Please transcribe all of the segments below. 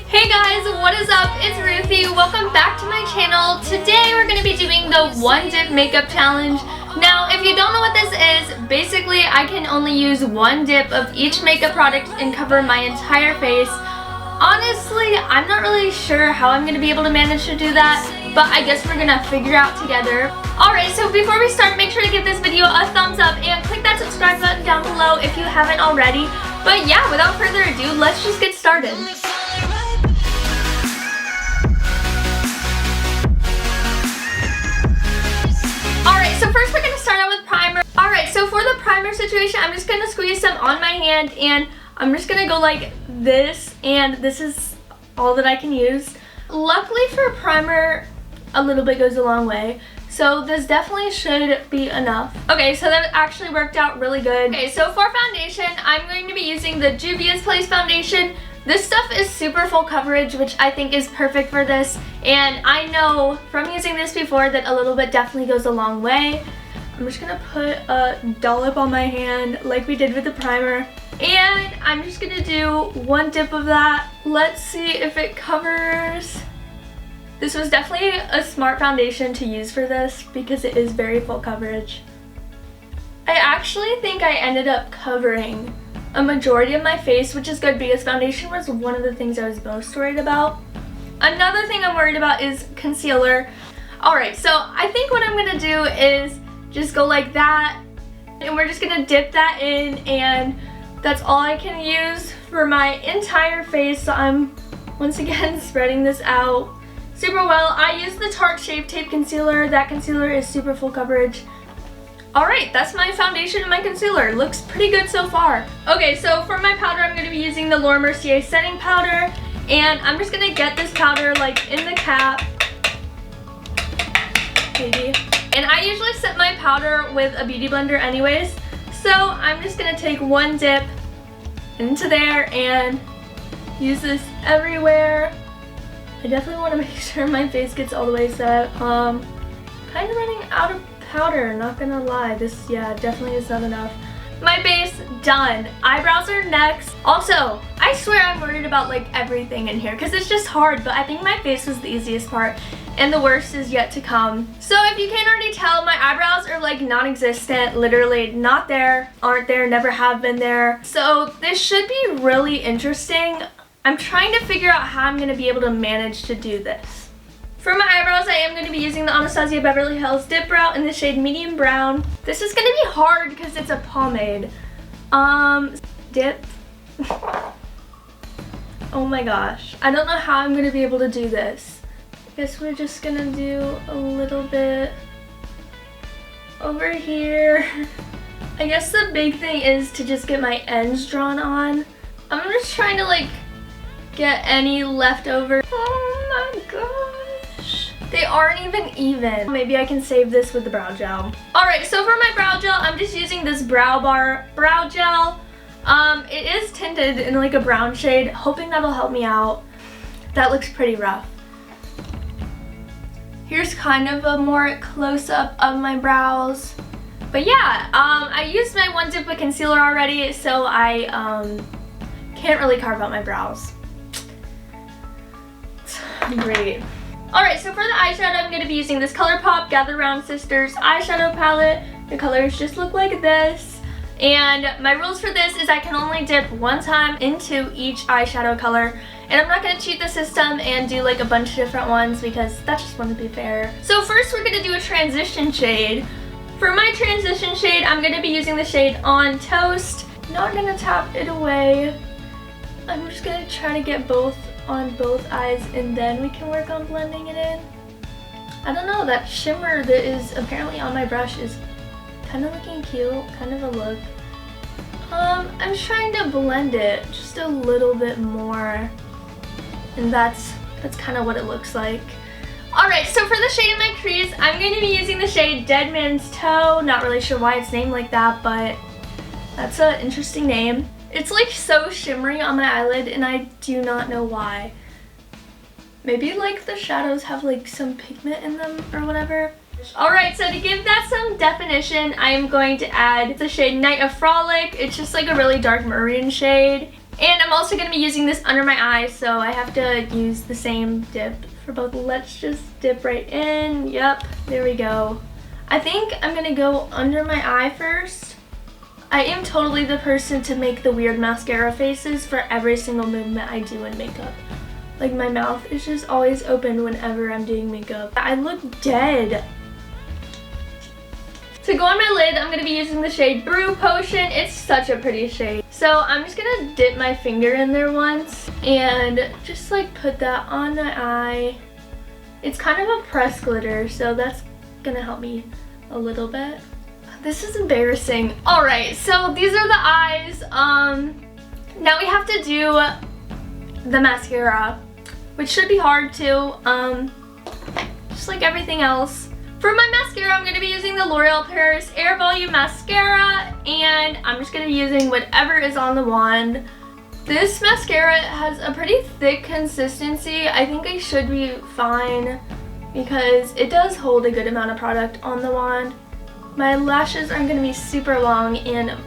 Hey guys, what is up? It's Ruthie. Welcome back to my channel. Today we're going to be doing the one dip makeup challenge. Now, if you don't know what this is, basically I can only use one dip of each makeup product and cover my entire face. Honestly, I'm not really sure how I'm going to be able to manage to do that, but I guess we're going to figure out together. Alright, so before we start, make sure to give this video a thumbs up and click that subscribe button down below if you haven't already. But yeah, without further ado, let's just get started. Alright, so first we're going to start out with primer. Alright, so for the primer situation, I'm just going to squeeze some on my hand and I'm just going to go like this, and this is all that I can use. Luckily for primer, a little bit goes a long way. So this definitely should be enough. Okay, so that actually worked out really good. Okay, so for foundation, I'm going to be using the Juvia's Place foundation. This stuff is super full coverage, which I think is perfect for this. And I know from using this before that a little bit definitely goes a long way. I'm just gonna put a dollop on my hand like we did with the primer. And I'm just gonna do one dip of that. Let's see if it covers. This was definitely a smart foundation to use for this because it is very full coverage. I actually think I ended up covering a majority of my face, which is good because foundation was one of the things I was most worried about. Another thing I'm worried about is concealer. Alright, so I think what I'm gonna do is just go like that, and we're just gonna dip that in, and that's all I can use for my entire face. So I'm once again spreading this out super well. I use the Tarte Shape Tape Concealer. That concealer is super full coverage. Alright, that's my foundation and my concealer. Looks pretty good so far. Okay, so for my powder, I'm going to be using the Laura Mercier setting powder. And I'm just going to get this powder like in the cap. Maybe. And I usually set my powder with a beauty blender anyways. So I'm just going to take one dip into there and use this everywhere. I definitely want to make sure my face gets all the way set. Kind of running out of powder, not gonna lie. This, yeah, definitely is not enough. My base done. Eyebrows are next. Also, I swear I'm worried about like everything in here because it's just hard, but I think my face was the easiest part and the worst is yet to come. So if you can't already tell, my eyebrows are like non-existent, literally not there, aren't there, never have been there. So this should be really interesting. I'm trying to figure out how I'm going to be able to manage to do this. For my eyebrows, I am going to be using the Anastasia Beverly Hills Dip Brow in the shade Medium Brown. This is going to be hard because it's a pomade. Dip. Oh my gosh. I don't know how I'm going to be able to do this. I guess we're just going to do a little bit over here. I guess the big thing is to just get my ends drawn on. I'm just trying to like get any leftover. Oh my gosh. They aren't even. Maybe I can save this with the brow gel. Alright, so for my brow gel, I'm just using this Brow Bar brow gel. It is tinted in like a brown shade, hoping that'll help me out. That looks pretty rough. Here's kind of a more close-up of my brows. But yeah, I used my one dip of concealer already, so I can't really carve out my brows. Great. Alright, so for the eyeshadow, I'm going to be using this ColourPop Gather Round Sisters eyeshadow palette. The colors just look like this. And my rules for this is I can only dip one time into each eyeshadow color. And I'm not going to cheat the system and do like a bunch of different ones because that just wouldn't be fair. So first we're going to do a transition shade. For my transition shade, I'm going to be using the shade On Toast. Not going to tap it away. I'm just going to try to get both on both eyes and then we can work on blending it in. I don't know, that shimmer that is apparently on my brush is kind of looking cute, kind of a look. I'm trying to blend it just a little bit more and that's kind of what it looks like. Alright, so for the shade in my crease, I'm going to be using the shade Dead Man's Toe. Not really sure why it's named like that, but that's an interesting name. It's like so shimmery on my eyelid and I do not know why. Maybe like the shadows have like some pigment in them or whatever. Alright, so to give that some definition, I am going to add the shade Night of Frolic. It's just like a really dark maroon shade. And I'm also going to be using this under my eyes, so I have to use the same dip for both. Let's just dip right in. Yep, there we go. I think I'm going to go under my eye first. I am totally the person to make the weird mascara faces for every single movement I do in makeup. Like, my mouth is just always open whenever I'm doing makeup. I look dead. To go on my lid, I'm going to be using the shade Brew Potion. It's such a pretty shade. So I'm just going to dip my finger in there once and just like put that on my eye. It's kind of a pressed glitter, so that's going to help me a little bit. This is embarrassing. Alright, so these are the eyes. Now we have to do the mascara, which should be hard too, just like everything else. For my mascara, I'm going to be using the L'Oreal Paris Air Volume Mascara, and I'm just going to be using whatever is on the wand. This mascara has a pretty thick consistency. I think I should be fine because it does hold a good amount of product on the wand. My lashes are going to be super long and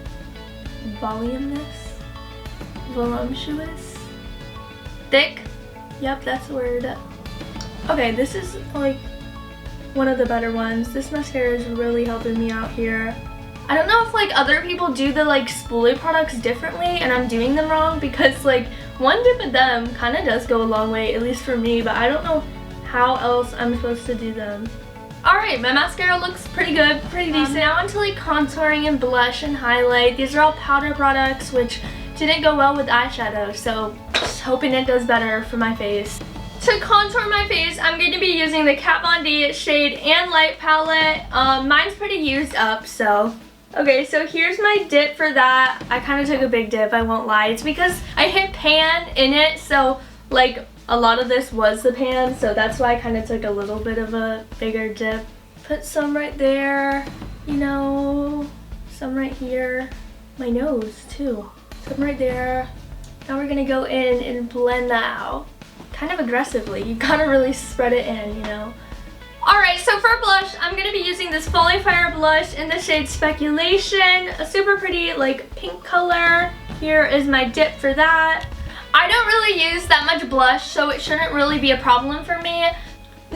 voluptuous, thick. Yep, that's the word. Okay, this is like one of the better ones. This mascara is really helping me out here. I don't know if like other people do the like spoolie products differently and I'm doing them wrong, because like one dip of them kind of does go a long way, at least for me, but I don't know how else I'm supposed to do them. Alright, my mascara looks pretty good, pretty decent. Now onto like contouring and blush and highlight. These are all powder products, which didn't go well with eyeshadow, so just hoping it does better for my face. To contour my face, I'm going to be using the Kat Von D Shade and Light palette. Mine's pretty used up, so. Okay, so here's my dip for that. I kind of took a big dip, I won't lie. It's because I hit pan in it, so like a lot of this was the pan, so that's why I kind of took a little bit of a bigger dip. Put some right there, you know, some right here. My nose too. Some right there. Now we're going to go in and blend that out. Kind of aggressively. You gotta really spread it in, you know. Alright, so for blush, I'm gonna be using this Folly Fire blush in the shade Speculation. A super pretty, like, pink color. Here is my dip for that. I don't really use that much blush, so it shouldn't really be a problem for me.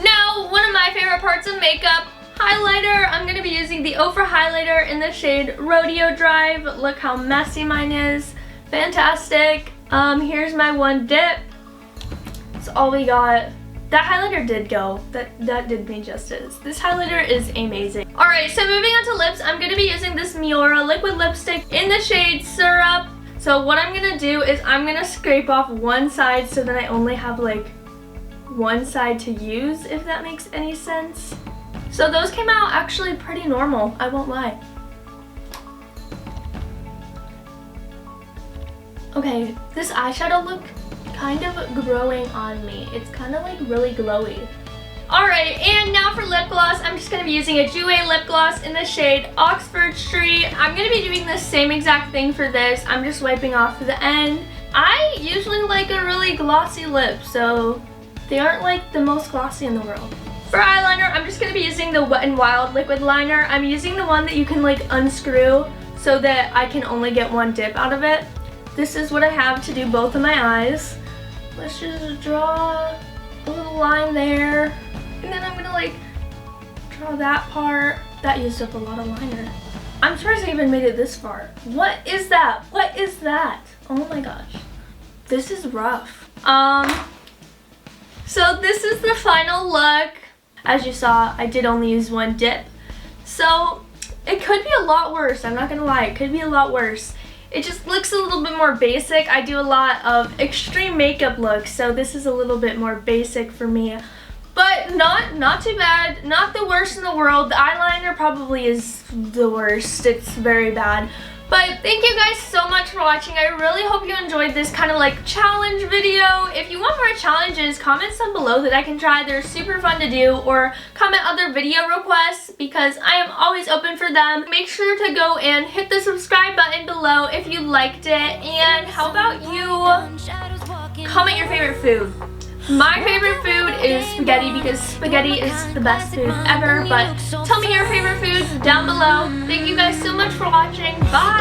Now, one of my favorite parts of makeup, highlighter. I'm gonna be using the Ofra highlighter in the shade Rodeo Drive. Look how messy mine is. Fantastic. Here's my one dip. All we got. That highlighter did go. That did me justice. This highlighter is amazing. Alright, so moving on to lips, I'm going to be using this Miura liquid lipstick in the shade Syrup. So what I'm going to do is I'm going to scrape off one side so that I only have like one side to use, if that makes any sense. So those came out actually pretty normal, I won't lie. Okay, this eyeshadow look kind of growing on me. It's kind of like really glowy. Alright, and now for lip gloss, I'm just going to be using a Jouer lip gloss in the shade Oxford Street. I'm going to be doing the same exact thing for this. I'm just wiping off the end. I usually like a really glossy lip, so they aren't like the most glossy in the world. For eyeliner, I'm just going to be using the Wet n Wild liquid liner. I'm using the one that you can like unscrew so that I can only get one dip out of it. This is what I have to do both of my eyes. Let's just draw a little line there. And then I'm gonna like draw that part. That used up a lot of liner. I'm surprised I even made it this far. What is that? What is that? Oh my gosh. This is rough. So this is the final look. As you saw, I did only use one dip. So it could be a lot worse. I'm not gonna lie, it could be a lot worse. It just looks a little bit more basic. I do a lot of extreme makeup looks, so this is a little bit more basic for me. But not too bad, not the worst in the world. The eyeliner probably is the worst. It's very bad. But thank you guys so much for watching. I really hope you enjoyed this kind of like challenge video. If you want more challenges, comment some below that I can try. They're super fun to do. Or comment other video requests because I am always open for them. Make sure to go and hit the subscribe button below if you liked it. And how about you comment your favorite food? My favorite food is spaghetti because spaghetti is the best food ever, but tell me your favorite foods down below. Thank you guys so much for watching. Bye!